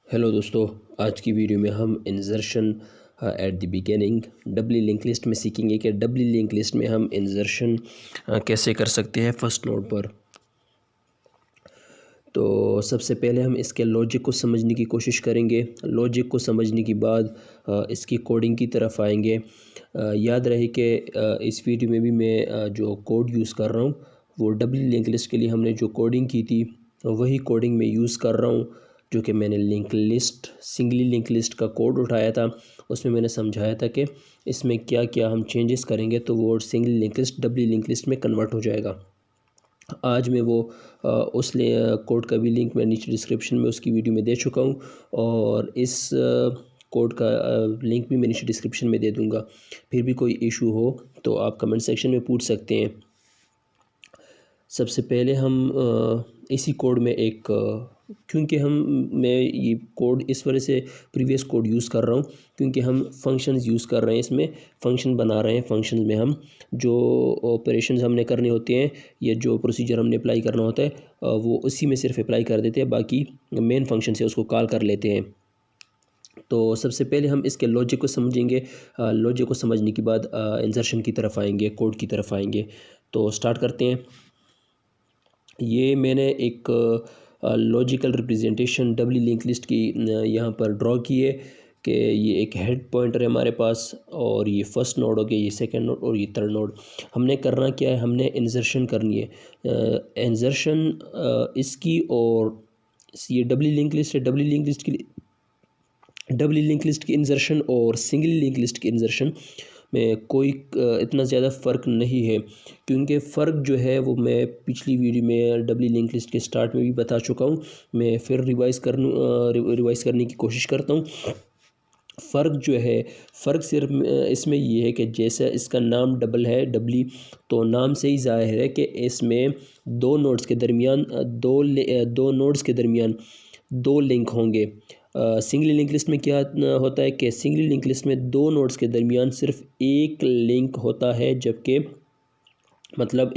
Hello दोस्तों, आज की वीडियो में हम insertion at the beginning doubly linked list में सीखेंगे कि डबली लिंक लिस्ट में हम इंसर्शन कैसे कर सकते हैं फर्स्ट नोड पर। तो सबसे पहले हम इसके लॉजिक को समझने की कोशिश करेंगे। लॉजिक को समझने के बाद इसकी कोडिंग की तरफ आएंगे। याद रहे कि इस वीडियो में भी मैं जो कोड यूज़ कर रहा हूँ वो डबली लिंक लिस्ट के लिए हमने जो कोडिंग की थी वही कोडिंग मैं यूज़ कर रहा हूँ, जो कि मैंने link list singly linked list का कोड उठाया था। उसमें मैंने समझाया था कि इसमें क्या क्या हम चेंजेस करेंगे तो वो singly linked list doubly linked list में कन्वर्ट हो जाएगा। आज मैं वो उस कोड का भी लिंक मैं नीचे डिस्क्रिप्शन में उसकी वीडियो में दे चुका हूँ, और इस कोड का लिंक भी मैं नीचे डिस्क्रिप्शन में दे दूँगा। फिर भी कोई इशू हो तो आप कमेंट सेक्शन में पूछ सकते हैं। सबसे पहले हम इसी कोड में एक क्योंकि मैं ये कोड इस वजह से प्रीवियस कोड यूज़ कर रहा हूँ क्योंकि हम फंक्शंस यूज़ कर रहे हैं, इसमें फंक्शन बना रहे हैं। फंक्शन में हम जो ऑपरेशंस हमने करने होते हैं या जो प्रोसीजर हमने अप्लाई करना होता है वो उसी में सिर्फ अप्लाई कर देते हैं, बाकी मेन फंक्शन से उसको कॉल कर लेते हैं। तो सबसे पहले हम इसके लॉजिक को समझेंगे। लॉजिक को समझने के बाद इंसर्शन की तरफ आएंगे, कोड की तरफ आएंगे। तो स्टार्ट करते हैं। ये मैंने एक लॉजिकल रिप्रेजेंटेशन डबली लिंक लिस्ट की यहाँ पर ड्रॉ की है कि ये एक हेड पॉइंटर है हमारे पास, और ये फर्स्ट नोड हो गया, ये सेकंड नोड और ये थर्ड नोड। हमने करना क्या है, हमने इंसर्शन करनी है। इंसर्शन इसकी और ये डबली लिंक लिस्ट है। डबली लिंक लिस्ट की इंसर्शन और सिंगल लिंक लिस्ट की इंसर्शन में कोई इतना ज़्यादा फ़र्क नहीं है, क्योंकि फ़र्क जो है वो मैं पिछली वीडियो में डबली लिंक लिस्ट के स्टार्ट में भी बता चुका हूँ। मैं फिर रिवाइज़ करने की कोशिश करता हूँ। फ़र्क जो है, फ़र्क सिर्फ इसमें ये है कि जैसा इसका नाम डबल है, डबली, तो नाम से ही ज़ाहिर है कि इसमें दो नोड्स के दरमियान दो नोड्स के दरमियान दो लिंक होंगे। सिंगल लिंक लिस्ट में क्या होता है कि सिंगल लिंक लिस्ट में दो नोड्स के दरमियान सिर्फ एक लिंक होता है, जबकि मतलब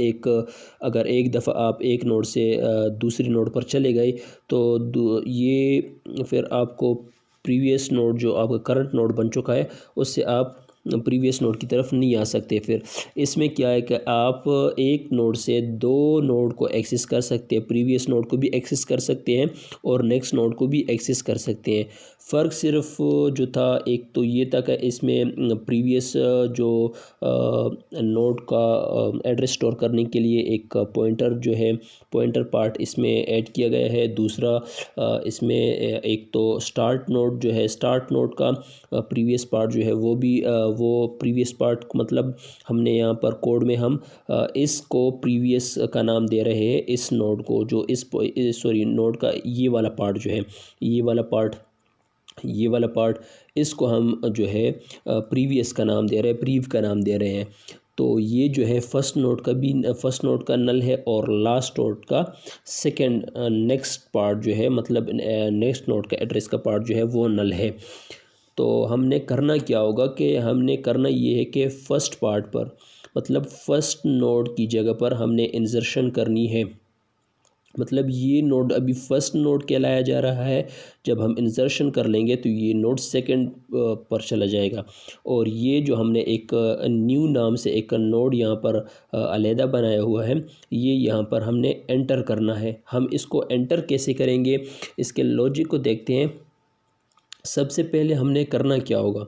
अगर एक दफ़ा आप एक नोड से दूसरी नोड पर चले गए तो ये फिर आपको प्रीवियस नोड जो आपका करंट नोड बन चुका है उससे आप प्रीवियस नोड की तरफ नहीं आ सकते। फिर इसमें क्या है कि आप एक नोड से दो नोड को एक्सेस कर सकते हैं, प्रीवियस नोड को भी एक्सेस कर सकते हैं और नेक्स्ट नोड को भी एक्सेस कर सकते हैं। फ़र्क सिर्फ जो था एक तो ये था कि इसमें प्रीवियस जो नोड का एड्रेस स्टोर करने के लिए एक पॉइंटर जो है, पॉइंटर पार्ट इसमें ऐड किया गया है। दूसरा इसमें एक तो स्टार्ट नोड जो है, स्टार्ट नोड का प्रीवियस पार्ट जो है वो भी वो प्रीवियस पार्ट मतलब हमने यहाँ पर कोड में हम इसको प्रीवियस का नाम दे रहे हैं, इस नोड को, जो इस नोड का ये वाला पार्ट इसको हम जो है प्रीवियस का नाम दे रहे हैं, प्रीव का नाम दे रहे हैं। तो ये जो है फर्स्ट नोड का नल है, और लास्ट नोड का सेकंड नेक्स्ट पार्ट जो है, मतलब नेक्स्ट नोड का एड्रेस का पार्ट जो है वो नल है। तो हमने करना क्या होगा कि हमने करना ये है कि फ़र्स्ट पार्ट पर, मतलब फ़र्स्ट नोड की जगह पर हमने इंसर्शन करनी है। मतलब ये नोड अभी फ़र्स्ट नोड कहलाया जा रहा है, जब हम इंसर्शन कर लेंगे तो ये नोड सेकंड पर चला जाएगा। और ये जो हमने एक न्यू नाम से एक नोड यहाँ पर अलहदा बनाया हुआ है, ये यहाँ पर हमने एंटर करना है। हम इसको एंटर कैसे करेंगे, इसके लॉजिक को देखते हैं। सबसे पहले हमने करना क्या होगा,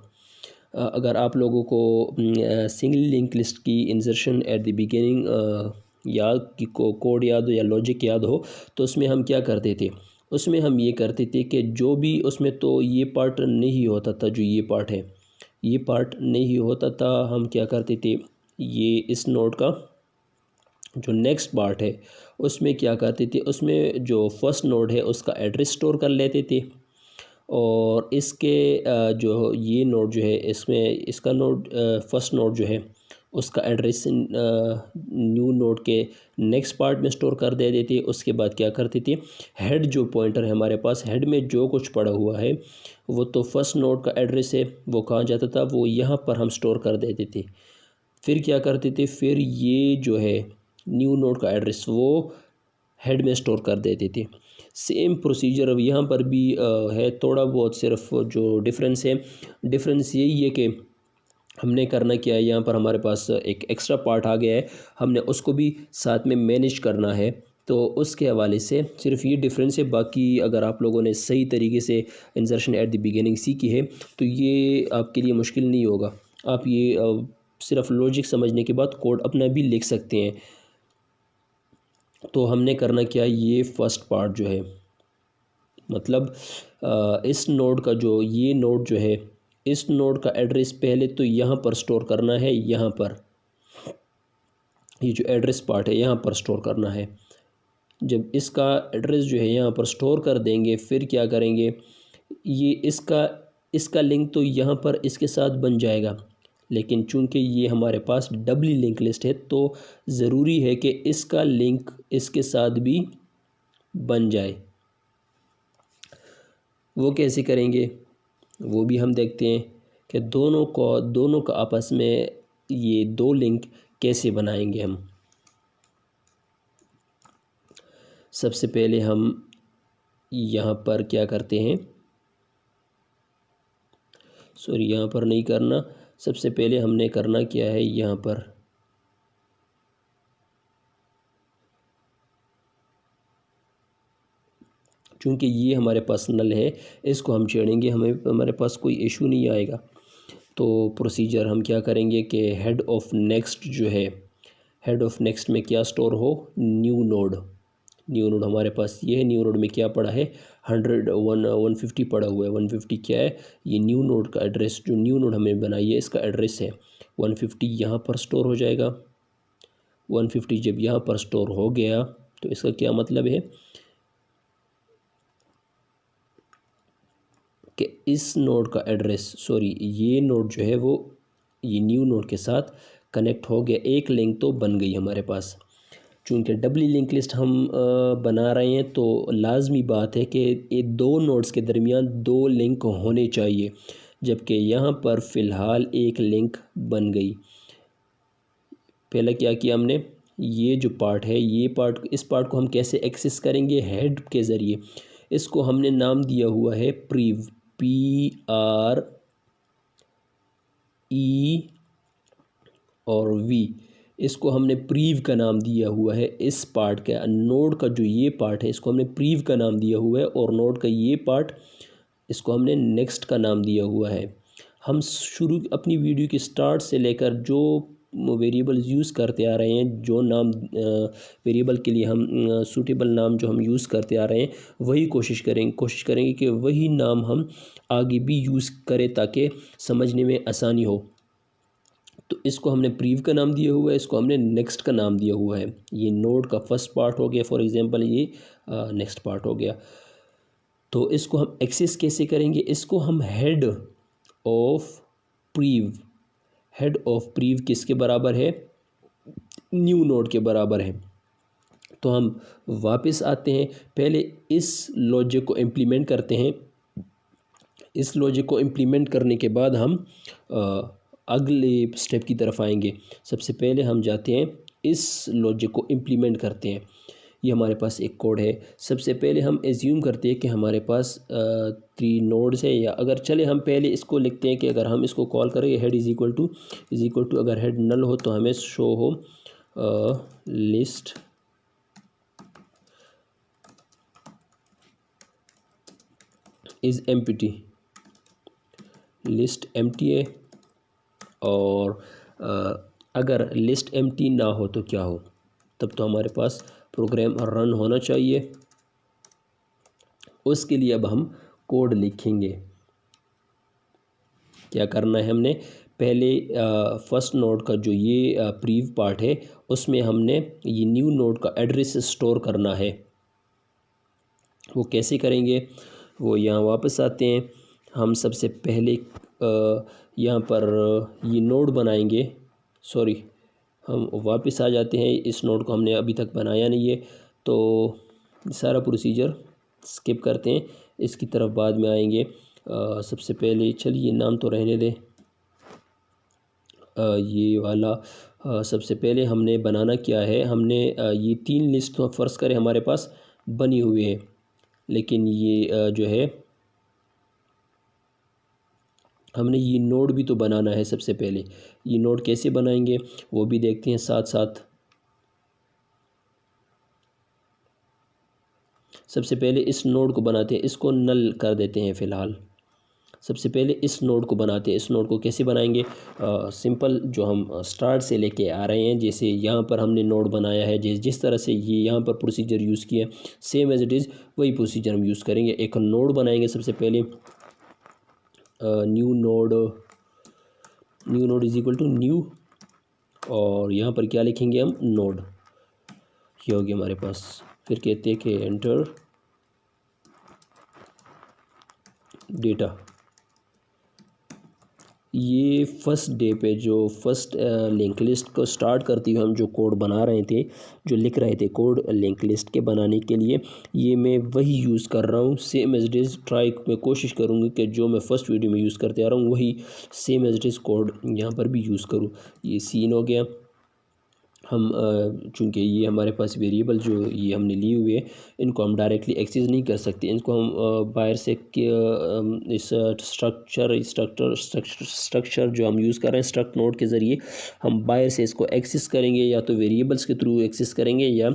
अगर आप लोगों को सिंगल लिंक लिस्ट की इंसर्शन एट द बिगिनिंग याद की कोड याद हो या लॉजिक याद हो, तो उसमें हम क्या करते थे, उसमें हम ये करते थे कि जो भी उसमें तो ये पार्ट नहीं होता था, जो ये पार्ट है ये पार्ट नहीं होता था। हम क्या करते थे, ये इस नोड का जो नेक्स्ट पार्ट है उसमें क्या करते थे, उसमें जो फर्स्ट नोड है उसका एड्रेस स्टोर कर लेते थे, और इसके जो ये नोड जो है इसमें इसका नोड फर्स्ट नोड जो है उसका एड्रेस न्यू नोड के नेक्स्ट पार्ट में स्टोर कर दे देते। उसके बाद क्या करते थे, हेड जो पॉइंटर है हमारे पास, हेड में जो कुछ पड़ा हुआ है वो तो फर्स्ट नोड का एड्रेस है, वो कहाँ जाता था, वो यहाँ पर हम स्टोर कर देते थे। फिर क्या करते थे, फिर ये जो है न्यू नोड का एड्रेस वो हेड में स्टोर कर देते थे। सेम प्रोसीजर अब यहाँ पर भी है, थोड़ा बहुत सिर्फ जो डिफरेंस है, डिफरेंस यही है कि हमने करना क्या है, यहाँ पर हमारे पास एक एक्स्ट्रा पार्ट आ गया है, हमने उसको भी साथ में मैनेज करना है। तो उसके हवाले से सिर्फ ये डिफरेंस है। बाकी अगर आप लोगों ने सही तरीके से इंसर्शन एट द बिगिनिंग सीखी है तो ये आपके लिए मुश्किल नहीं होगा। आप ये सिर्फ लॉजिक समझने के बाद कोड अपना भी लिख सकते हैं। तो हमने करना क्या, ये फर्स्ट पार्ट जो है, मतलब इस नोड का जो ये नोड जो है, इस नोड का एड्रेस पहले तो यहाँ पर स्टोर करना है, यहाँ पर ये जो एड्रेस पार्ट है यहाँ पर स्टोर करना है। जब इसका एड्रेस जो है यहाँ पर स्टोर कर देंगे, फिर क्या करेंगे, ये इसका लिंक तो यहाँ पर इसके साथ बन जाएगा, लेकिन चूंकि ये हमारे पास डबली लिंक लिस्ट है तो ज़रूरी है कि इसका लिंक इसके साथ भी बन जाए। वो कैसे करेंगे वो भी हम देखते हैं कि दोनों का आपस में ये दो लिंक कैसे बनाएंगे हम। सबसे पहले हम यहाँ पर क्या करते हैं, सॉरी यहाँ पर नहीं करना, सबसे पहले हमने करना क्या है, यहाँ पर चूँकि ये हमारे पास नल है, इसको हम छेड़ेंगे, हमारे पास कोई इशू नहीं आएगा। तो प्रोसीजर हम क्या करेंगे कि हेड ऑफ नेक्स्ट जो है, हेड ऑफ नेक्स्ट में क्या स्टोर हो, न्यू नोड। न्यू नोड हमारे पास ये है, न्यू नोड में क्या पड़ा है, 150 पड़ा हुआ है। 150 क्या है, ये न्यू नोड का एड्रेस, जो न्यू नोड हमें बनाई है इसका एड्रेस है। 150 यहाँ पर स्टोर हो जाएगा। 150 जब यहाँ पर स्टोर हो गया तो इसका क्या मतलब है कि इस नोड का एड्रेस, सॉरी ये नोड जो है वो ये न्यू नोड के साथ कनेक्ट हो गया, एक लिंक तो बन गई हमारे पास। चूँकि डबली लिंक लिस्ट हम बना रहे हैं तो लाजमी बात है कि ये दो नोड्स के दरमियान दो लिंक होने चाहिए, जबकि यहाँ पर फ़िलहाल एक लिंक बन गई। पहले क्या किया हमने, ये जो पार्ट है, ये पार्ट, इस पार्ट को हम कैसे एक्सेस करेंगे, हेड के ज़रिए। इसको हमने नाम दिया हुआ है प्रीव, PRE और V, इसको हमने प्रीव का नाम दिया हुआ है। इस पार्ट का, नोड का जो ये पार्ट है इसको हमने प्रीव का नाम दिया हुआ है, और नोड का ये पार्ट इसको हमने नेक्स्ट का नाम दिया हुआ है। हम शुरू अपनी वीडियो के स्टार्ट से लेकर जो वेरिएबल्स यूज़ करते आ रहे हैं, जो नाम वेरिएबल के लिए हम सूटेबल नाम जो हम यूज़ करते आ रहे हैं, वही कोशिश करेंगे कि वही नाम हम आगे भी यूज़ करें ताकि समझने में आसानी हो। तो इसको हमने प्रीव का नाम दिया हुआ है, इसको हमने नेक्स्ट का नाम दिया हुआ है। ये नोड का फर्स्ट पार्ट हो गया, फॉर एग्जांपल ये नेक्स्ट पार्ट हो गया। तो इसको हम एक्सेस कैसे करेंगे, इसको हम head of prev, head of prev किसके बराबर है, न्यू नोड के बराबर है। तो हम वापस आते हैं, पहले इस लॉजिक को इम्प्लीमेंट करते हैं। इस लॉजिक को इम्प्लीमेंट करने के बाद हम अगले स्टेप की तरफ आएंगे। सबसे पहले हम जाते हैं, इस लॉजिक को इम्प्लीमेंट करते हैं। ये हमारे पास एक कोड है। सबसे पहले हम एज्यूम करते हैं कि हमारे पास 3 नोड्स है, या अगर चले हम पहले इसको लिखते हैं कि अगर हम इसको कॉल करें, हेड इज़ इक्वल टू अगर हेड नल हो तो हमें शो हो list is empty, list empty है। और अगर लिस्ट एम्प्टी ना हो तो क्या हो, तब तो हमारे पास प्रोग्राम रन होना चाहिए। उसके लिए अब हम कोड लिखेंगे। क्या करना है, हमने पहले फर्स्ट नोड का जो ये प्रीव पार्ट है उसमें हमने ये न्यू नोड का एड्रेस स्टोर करना है। वो कैसे करेंगे, वो यहाँ वापस आते हैं। हम सबसे पहले यहाँ पर ये नोड बनाएंगे, सॉरी हम वापस आ जाते हैं, इस नोड को हमने अभी तक बनाया नहीं है तो सारा प्रोसीजर स्किप करते हैं, इसकी तरफ बाद में आएंगे। सबसे पहले चलिए नाम तो रहने दें, ये वाला सबसे पहले हमने बनाना क्या है, हमने ये 3 लिस्ट तो फ़र्ज़ करें हमारे पास बनी हुई है, लेकिन ये जो है हमने ये नोड भी तो बनाना है। सबसे पहले ये नोड कैसे बनाएंगे वो भी देखते हैं साथ साथ। सबसे पहले इस नोड को बनाते हैं, इसको नल कर देते हैं फ़िलहाल। सबसे पहले इस नोड को बनाते हैं। इस नोड को कैसे बनाएंगे, सिंपल जो हम स्टार्ट से लेके आ रहे हैं, जैसे यहाँ पर हमने नोड बनाया है, जिस तरह से ये यहाँ पर प्रोसीजर यूज़ किया सेम एज़ इट इज़ वही प्रोसीजर हम यूज़ करेंगे। एक नोड बनाएंगे सबसे पहले, new node is equal to new, और यहाँ पर क्या लिखेंगे हम, नोड। ये हो गया हमारे पास। फिर कहते हैं कि एंटर डेटा। ये फर्स्ट डे पे जो फर्स्ट लिंक लिस्ट को स्टार्ट करती हुई हम जो कोड बना रहे थे, जो लिख रहे थे कोड लिंक लिस्ट के बनाने के लिए, ये मैं वही यूज़ कर रहा हूँ same as it is. Try मैं कोशिश करूँगी कि जो मैं फ़र्स्ट वीडियो में यूज़ करते आ रहा हूँ वही same as it is code यहाँ पर भी यूज़ करूँ। ये सीन हो गया। हम चूँकि ये हमारे पास वेरिएबल जो ये हमने लिए हुए हैं, इनको हम डायरेक्टली एक्सेस नहीं कर सकते। इनको हम बाहर से इस स्ट्रक्चर जो हम यूज़ कर रहे हैं स्ट्रक्ट नोड के ज़रिए, हम बाहर से इसको एक्सेस करेंगे, या तो वेरिएबल्स के थ्रू एक्सेस करेंगे या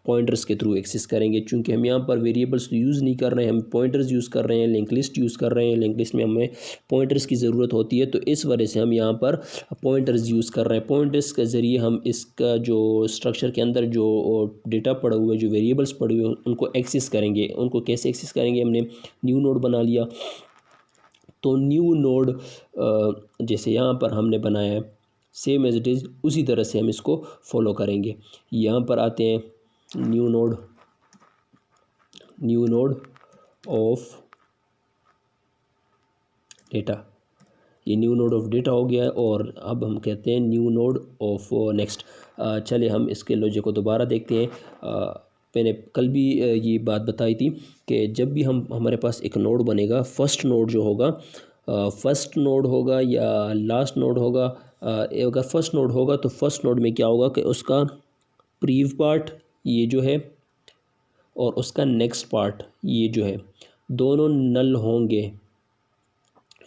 पॉइंटर्स के थ्रू एक्सेस करेंगे। चूँकि हम यहाँ पर वेरिएबल्स तो यूज़ नहीं कर रहे हैं, हम पॉइंटर्स यूज़ कर रहे हैं, लिंक लिस्ट यूज़ कर रहे हैं। लिंक लिस्ट में हमें पॉइंटर्स की ज़रूरत होती है, तो इस वजह से हम यहाँ पर पॉइंटर्स यूज़ कर रहे हैं। पॉइंटर्स के ज़रिए हम इसका जो स्ट्रक्चर के अंदर जो डेटा पड़ा हुआ है, जो वेरिएबल्स पड़े हुए हैं, उनको एक्सेस करेंगे। उनको कैसे एक्सेस करेंगे, हमने न्यू नोड बना लिया। तो न्यू नोड जैसे यहाँ पर हमने बनाया है सेम एज इट इज़ उसी तरह से हम इसको फॉलो करेंगे। यहाँ पर आते हैं, न्यू नोड ऑफ डेटा। ये न्यू नोड ऑफ डेटा हो गया है, और अब हम कहते हैं न्यू नोड ऑफ नेक्स्ट। चलिए हम इसके लॉजिक को दोबारा देखते हैं। मैंने कल भी ये बात बताई थी कि जब भी हमारे पास एक नोड बनेगा, फर्स्ट नोड जो होगा, फर्स्ट नोड होगा या लास्ट नोड होगा, अगर फर्स्ट नोड होगा तो फर्स्ट नोड में क्या होगा कि उसका प्रीव पार्ट ये जो है और उसका नेक्स्ट पार्ट ये जो है दोनों नल होंगे।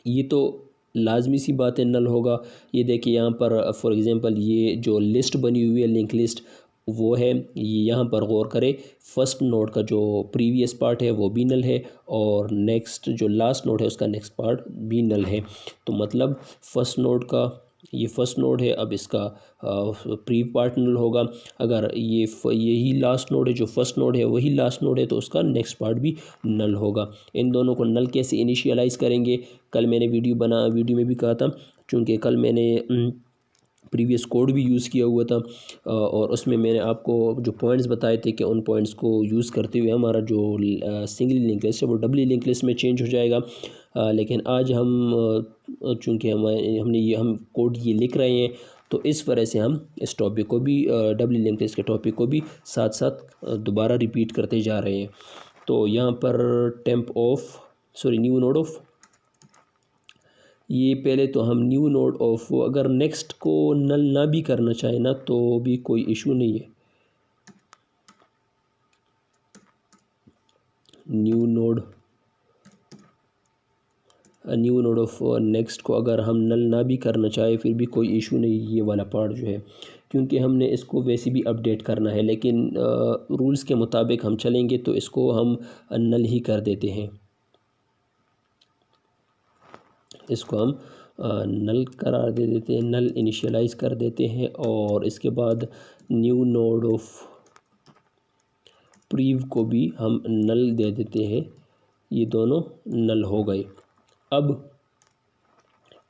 ये तो लाजमी सी बात है, नल होगा। ये देखिए यहाँ पर फॉर एग्ज़ाम्पल ये जो लिस्ट बनी हुई है लिंक लिस्ट वो है, ये यहाँ पर गौर करें, फर्स्ट नोड का जो प्रीवियस पार्ट है वो भी नल है, और नेक्स्ट जो लास्ट नोड है उसका नेक्स्ट पार्ट भी नल है। तो मतलब फर्स्ट नोड का ये फर्स्ट नोड है, अब इसका प्री पार्ट नल होगा। अगर यही लास्ट नोड है, जो फर्स्ट नोड है वही लास्ट नोड है, तो उसका नेक्स्ट पार्ट भी नल होगा। इन दोनों को नल कैसे इनिशियलाइज़ करेंगे, कल मैंने वीडियो में भी कहा था, चूँकि कल मैंने प्रीवियस कोड भी यूज़ किया हुआ था, और उसमें मैंने आपको जो पॉइंट्स बताए थे कि उन पॉइंट्स को यूज़ करते हुए हमारा जो सिंगल लिंक लिस्ट है वो डबली लिंक लिस्ट में चेंज हो जाएगा। लेकिन आज हम चूँकि हम कोड ये लिख रहे हैं, तो इस वजह से हम इस टॉपिक को भी डबली लिंक लिस्ट के टॉपिक को भी साथ साथ दोबारा रिपीट करते जा रहे हैं। तो यहाँ पर न्यू नोड ऑफ, ये पहले तो हम न्यू नोड ऑफ, अगर नेक्स्ट को नल ना भी करना चाहे ना तो भी कोई इशू नहीं है। न्यू नोड ऑफ नेक्स्ट को अगर हम नल ना भी करना चाहे फिर भी कोई इशू नहीं, ये वाला पार्ट जो है, क्योंकि हमने इसको वैसे भी अपडेट करना है, लेकिन रूल्स के मुताबिक हम चलेंगे तो इसको हम नल ही कर देते हैं। इसको हम नल करार दे देते हैं, नल इनिशियलाइज़ कर देते हैं, और इसके बाद न्यू नोड ऑफ प्रीव को भी हम नल दे देते हैं। ये दोनों नल हो गए। अब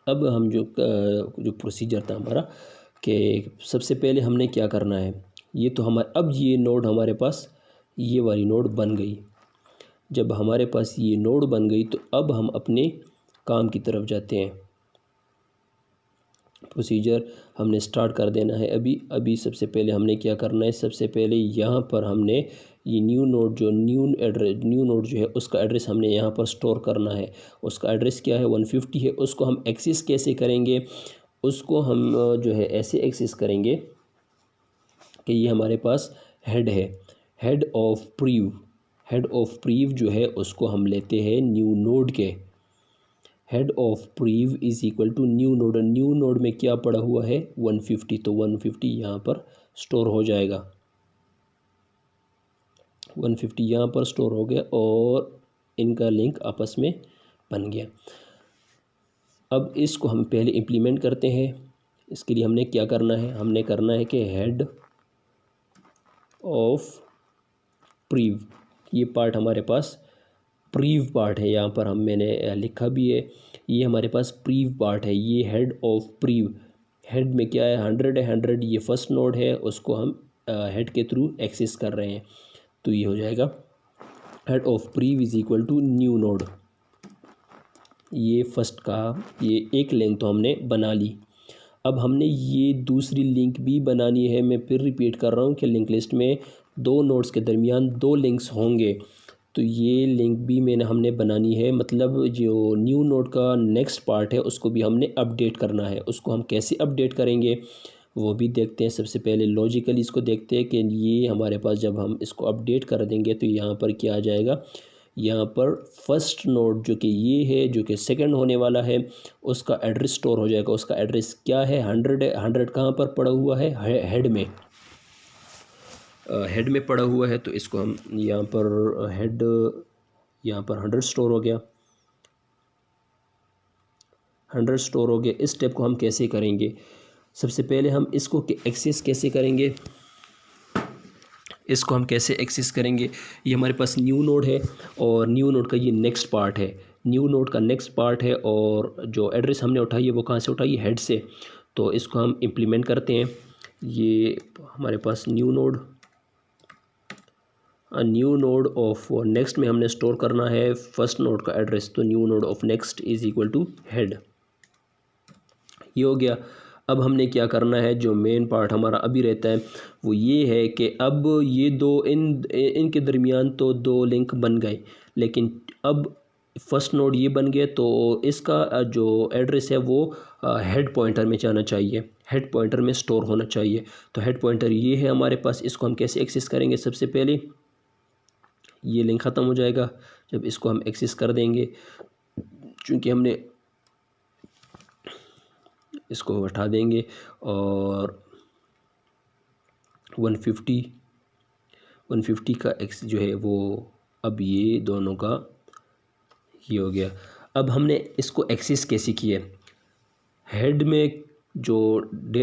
हम जो प्रोसीजर था हमारा कि सबसे पहले हमने क्या करना है, ये तो अब ये नोड हमारे पास ये वाली नोड बन गई। जब हमारे पास ये नोड बन गई तो अब हम अपने काम की तरफ जाते हैं। प्रोसीजर हमने स्टार्ट कर देना है। अभी सबसे पहले हमने क्या करना है, सबसे पहले यहाँ पर हमने ये न्यू नोड जो है उसका एड्रेस हमने यहाँ पर स्टोर करना है। उसका एड्रेस क्या है, 150 है। उसको हम एक्सेस कैसे करेंगे, उसको हम जो है ऐसे एक्सेस करेंगे कि ये हमारे पास हेड है, head of prev. Head of prev जो है उसको हम लेते हैं न्यू नोड के। Head of prev is equal to new node. New node में क्या पड़ा हुआ है 150, तो 150 यहाँ पर स्टोर हो जाएगा। 150 यहाँ पर स्टोर हो गया और इनका लिंक आपस में बन गया। अब इसको हम पहले इम्प्लीमेंट करते हैं। इसके लिए हमने क्या करना है, हमने करना है कि हेड ऑफ प्रीव, ये पार्ट हमारे पास प्रीव पार्ट है, यहाँ पर मैंने लिखा भी है, ये हमारे पास प्रीव पार्ट है। ये हेड ऑफ प्रीव, हेड में क्या है 100 है, 100 ये फर्स्ट नोड है, उसको हम हेड के थ्रू एक्सेस कर रहे हैं। तो ये हो जाएगा head of prev is equal to new node. ये फर्स्ट का ये एक लिंक तो हमने बना ली। अब हमने ये दूसरी लिंक भी बनानी है। मैं फिर रिपीट कर रहा हूँ कि लिंक लिस्ट में दो नोड्स के दरमियान दो लिंक्स होंगे, तो ये लिंक भी हमने बनानी है। मतलब जो न्यू नोड का नेक्स्ट पार्ट है उसको भी हमने अपडेट करना है। उसको हम कैसे अपडेट करेंगे वो भी देखते हैं। सबसे पहले लॉजिकली इसको देखते हैं कि ये हमारे पास जब हम इसको अपडेट कर देंगे तो यहाँ पर क्या आ जाएगा, यहाँ पर फर्स्ट नोड जो कि ये है, जो कि सेकंड होने वाला है, उसका एड्रेस स्टोर हो जाएगा। उसका एड्रेस क्या है 100 है। 100 कहाँ पर पड़ा हुआ है, हेड में, हेड में पड़ा हुआ है। तो इसको हम यहाँ पर हेड, यहाँ पर 100 स्टोर हो गया, 100 स्टोर हो गया। इस स्टेप को हम कैसे करेंगे, सबसे पहले हम इसको एक्सेस कैसे करेंगे, इसको हम कैसे एक्सेस करेंगे। ये हमारे पास न्यू नोड है और न्यू नोड का ये नेक्स्ट पार्ट है, न्यू नोड का नेक्स्ट पार्ट है, और जो एड्रेस हमने उठाई है वो कहाँ से उठाई है, हेड से। तो इसको हम इम्प्लीमेंट करते हैं। ये हमारे पास न्यू नोड ऑफ नेक्स्ट में हमने स्टोर करना है फर्स्ट नोड का एड्रेस, तो new node of next is equal to head. ये हो गया। अब हमने क्या करना है, जो मेन पार्ट हमारा अभी रहता है वो ये है कि अब ये दो इनके दरमियान तो दो लिंक बन गए, लेकिन अब फर्स्ट नोड ये बन गया, तो इसका जो एड्रेस है वो हेड पॉइंटर में जाना चाहिए, हेड पॉइंटर में स्टोर होना चाहिए। तो हेड पॉइंटर ये है हमारे पास। इसको हम कैसे एक्सेस करेंगे, सबसे पहले ये लिंक ख़त्म हो जाएगा जब इसको हम एक्सेस कर देंगे। चूँकि हमने इसको हटा देंगे और 150 का एक्स जो है वो, अब ये दोनों का ये हो गया। अब हमने इसको एक्सेस कैसे किया, हेड में जो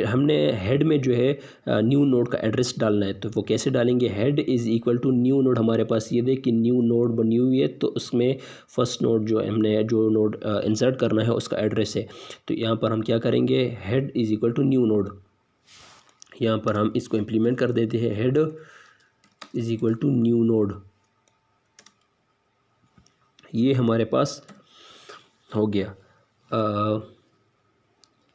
हमने हेड में जो है न्यू नोड का एड्रेस डालना है, तो वो कैसे डालेंगे, head is equal to new node. हमारे पास ये देख कि न्यू नोड बनी हुई है, तो उसमें फर्स्ट नोड जो हमने जो नोड इंसर्ट करना है उसका एड्रेस है। तो यहाँ पर हम क्या करेंगे, head is equal to new node, यहाँ पर हम इसको इम्प्लीमेंट कर देते हैं, head is equal to new node. ये हमारे पास हो गया,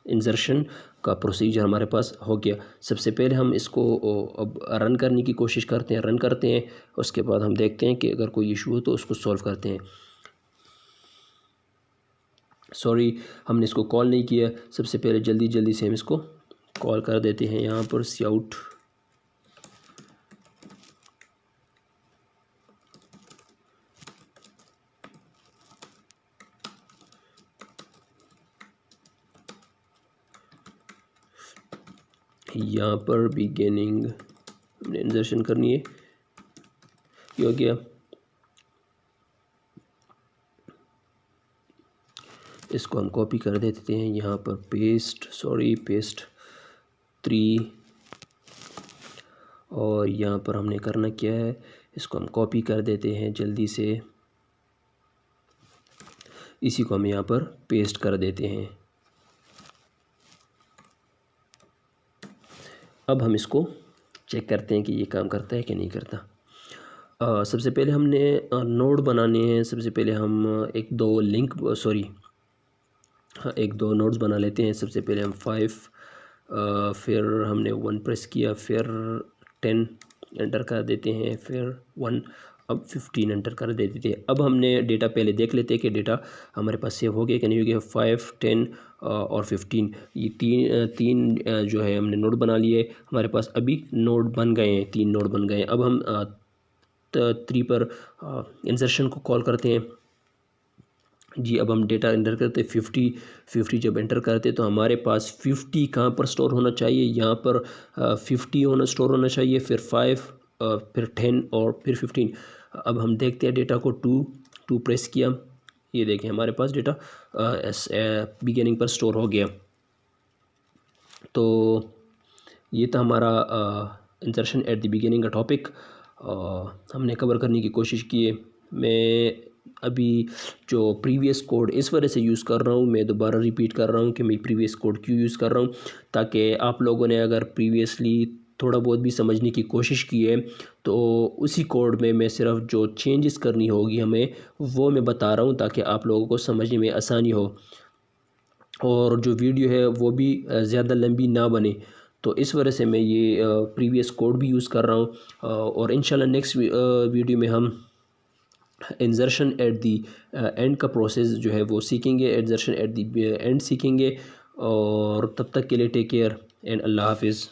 इंसर्शन का प्रोसीजर हमारे पास हो गया। सबसे पहले हम इसको अब रन करने की कोशिश करते हैं, रन करते हैं, उसके बाद हम देखते हैं कि अगर कोई इशू हो तो उसको सॉल्व करते हैं। सॉरी, हमने इसको कॉल नहीं किया। सबसे पहले जल्दी से हम इसको कॉल कर देते हैं। यहाँ पर स्याउट यहाँ पर बिगिनिंग हमने इंसर्शन करनी है, ये हो गया। इसको हम कॉपी कर देते हैं यहाँ पर, पेस्ट 3, और यहाँ पर हमने करना क्या है, इसको हम कॉपी कर देते हैं जल्दी से, इसी को हम यहाँ पर पेस्ट कर देते हैं। अब हम इसको चेक करते हैं कि ये काम करता है कि नहीं करता। सबसे पहले हमने नोड बनाने हैं। सबसे पहले हम एक दो नोड्स बना लेते हैं। सबसे पहले हम 5, फिर हमने 1 प्रेस किया, फिर 10 एंटर कर देते हैं, फिर 1। अब 15 एंटर कर देते थे। अब हमने डेटा पहले देख लेते हैं कि डेटा हमारे पास सेव हो गया कि नहीं हो गया। 5, 10 और 15 ये तीन जो है हमने नोड बना लिए। हमारे पास अभी नोड बन गए हैं, 3 नोड बन गए हैं। अब हम 3 पर इंसर्शन को कॉल करते हैं जी। अब हम डेटा एंटर करते 50 जब एंटर करते तो हमारे पास 50 कहाँ पर स्टोर होना चाहिए, यहाँ पर 50 स्टोर होना चाहिए, फिर 5 फिर 10 और फिर 15। अब हम देखते हैं डेटा को 2 प्रेस किया, ये देखें हमारे पास डेटा बिगिनिंग पर स्टोर हो गया। तो ये था हमारा इंसर्शन एट द बिगिनिंग का टॉपिक हमने कवर करने की कोशिश की है। मैं अभी जो प्रीवियस कोड इस वजह से यूज़ कर रहा हूँ, मैं दोबारा रिपीट कर रहा हूँ कि मैं प्रीवियस कोड क्यों यूज़ कर रहा हूँ, ताकि आप लोगों ने अगर प्रीवियसली थोड़ा बहुत भी समझने की कोशिश की है तो उसी कोड में मैं सिर्फ जो चेंजेस करनी होगी हमें वो मैं बता रहा हूँ, ताकि आप लोगों को समझने में आसानी हो और जो वीडियो है वो भी ज़्यादा लंबी ना बने। तो इस वजह से मैं ये प्रीवियस कोड भी यूज़ कर रहा हूँ और इंशाल्लाह नेक्स्ट वीडियो में हम इंसर्शन एट दी एंड का प्रोसेस जो है वो सीखेंगे, इंसर्शन एट दी एंड सीखेंगे। और तब तक के लिए टेक केयर एंड अल्लाह हाफिज़।